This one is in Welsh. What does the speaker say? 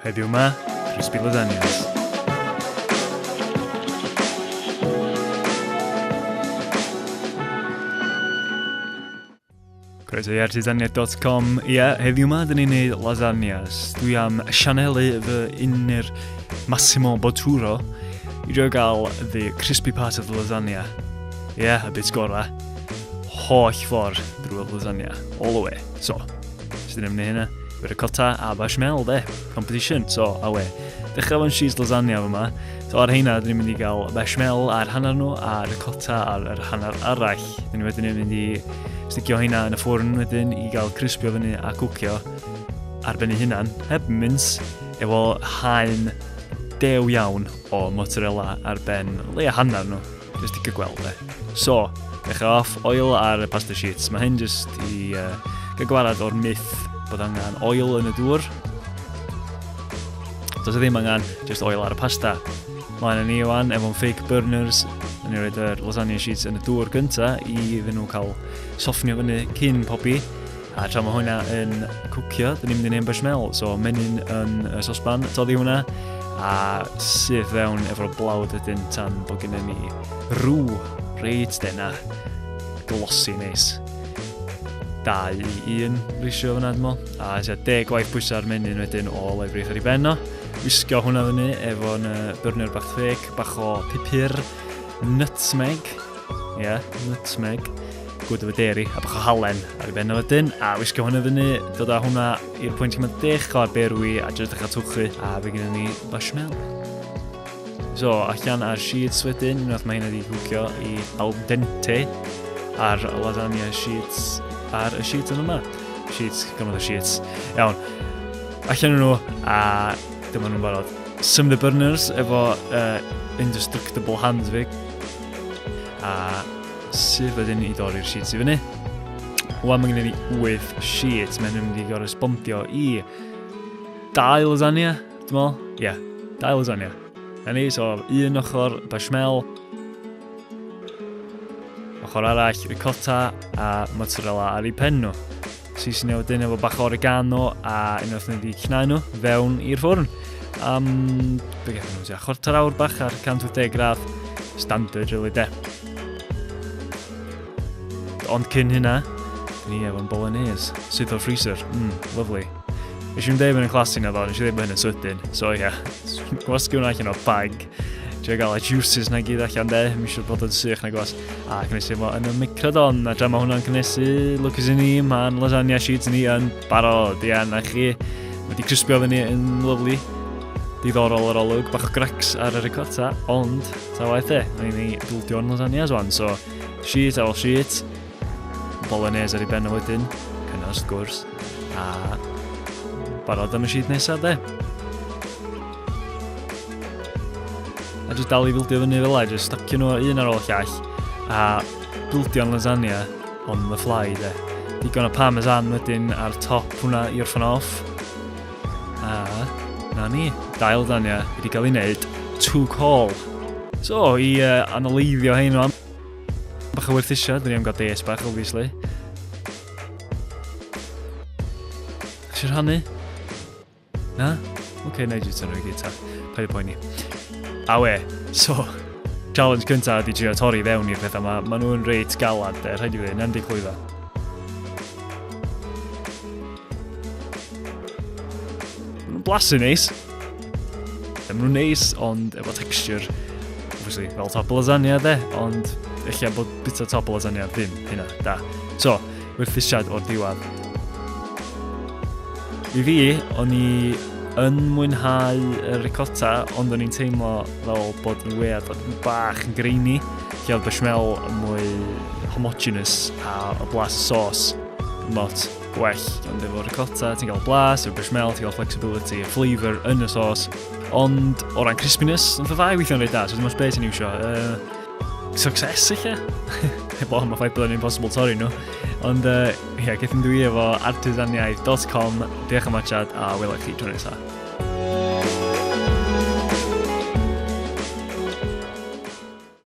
Heddiw yma, crispy lasagnes. Croeso i artisaniaid.com. Ie, heddiw yma dyn ni'n neud lasagnes. Dwi am sianelu fy unir Massimo Bottura i drio gael the crispy part of the lasagna. Ie, y bit gora. Holl ffordd drwy'r lasagna. All the way. So, sydd ni'n mynd hynna? Ricotta a bechamel, de. Competition. So, awe. Dechrau fo'n cheese lasagna fyma. So, ar hynna, dyn ni'n mynd i gael bechamel ar hanner nhw a ricotta ar hanner arall. Dyn ni wedyn ni'n mynd i sticio hynna yn y ffwrn wedyn i gael crispio fyny a cwcio ar ben ei hunan, heb mince, efo haen dew iawn o mozzarella ar ben leia hanner nhw, jyst i gygweld de. So, dechrau off, oil ar y pasta sheets. Mae hyn jyst i gygwarad o'r myth bod angen oil yn y dŵr. Does ddim angen jyst oil ar y pasta. Mae'n ni wan efo'n fake burners, yn ei roed yr lasagna sheets yn y dŵr gynta i iddyn nhw cael soffnio fyny cyn popi. A tra mae hwnna yn cwcio, dyn ni'n mynd i neud bechamel. So, menyn yn y sosban, toddi hwnna, a sydd fewn efo'r blawd ydyn tan bod gennym ni rŵ reit dena glossy neis. 2-1 ratio fyna dymo. A 10 gwaith bwysa'r menyn wedyn o lefrith ar ei benno. Wisgo hwnna fyny efo'n burner bach fake, bach o pupur, nutmeg, nutmeg, gwyd efo dairy, a bach o halen ar ei benno wedyn, a wisgo hwnna fyny, dod â hwnna i'r pwynt yma dechrau ar berwi, a jyst dechrau twchu, a fe gyda ni bechamel. So, allan ar sheets wedyn, unwaith mae hynna wedi cwcio i al dente ar lasagna sheets, ar y sheets yn yma. Sheets, gymaint o sheets. Iawn, allan nhw, a dyma nhw'n barod. Some of the burners efo indestructible hands fi. A sydd wedyn i dorri'r sheets i fyny. Wan mae gen i 8 sheets. Mae'n mynd i gorespondio i 2 lasagna, dwi'n meddwl. Ie, 2 lasagna. Hynny, so un ochr bechamel, ochr arall ricotta a mozzarella ar ei pen nhw. Seasonio wedyn efo bach o oregano a unwaith ni wedi cnau nhw fewn i'r ffwrn. Be gael nhw, chwarter awr bach ar 180 gradd, standard really de. Ond cyn hynna, ni efo'n bolognese, sydd o'r freezer, lovely. Nes i'n dweud yn y class hynna ddo, nes i dweud bod hyn yn sydyn, so gwasgu hwnna allan o'r bag. Dwi'n gael y juices na gyd allan de, mi siwr bod yn sych na gwas. A cynnesu fo yn y microdon, a tra mae hwnna'n cynnesu lwcus i ni, mae'n lasagna sheets ni yn barod. Ia, na chi, wedi crispio fyny yn lyflu, diddorol yr olwg, bach o grecs ar y ricotta, ond, ta waith mae'n ni dwldio'n lasagna wan. So, sheet ar ôl sheet, bolognese ar ei ben o wedyn, cynnos gwrs, a barod am y sheet nesaf de. A jyst dal i bildio fyny fel la, jyst stocio nhw un ar ôl llall a bildio'n lasagna on the fly de. Digon o parmesan wedyn ar top hwnna i orffan off. A na ni, 2 lasagna wedi cael ei wneud to call. So, i anoleiddio hein o'n bach o werthusiad, dyn ni am gael des bach, obviously. Chysio rhannu? Na? Oce, na i jyst yn rhoi gyd ta. Paid y poeni. A we, so, challenge cyntaf ydi trio torri fewn i'r pethau yma. Maen nhw'n reit galad, rhaid i fi, na'n clwyddo. Maen nhw'n blasu neis. Maen nhw'n neis, ond efo texture, obviously, fel top lasagna, de, ond eich bod bita top lasagna ddim, hynna, da. So, werthusiad o'r diwad. I fi, o'n i yn mwynhau y ricotta, ond o'n i'n teimlo fel bod yn weird, bach yn greini. Lle oedd bechamel mwy homogeneous a o blas y sauce yn lot gwell. Ond efo ricotta, ti'n cael blas, efo bechamel, ti'n cael flexibility, flavour yn y sauce. Ond o ran crispiness, yn ddau weithio'n rhaid da, so dim os beth yn iwsio. Success eich e? Ebo, mae ffaith bod yn impossible torri nhw. Ond, geith yn dwi efo artisaniaid.com. Diolch am watchad a welwch chi tro nesaf.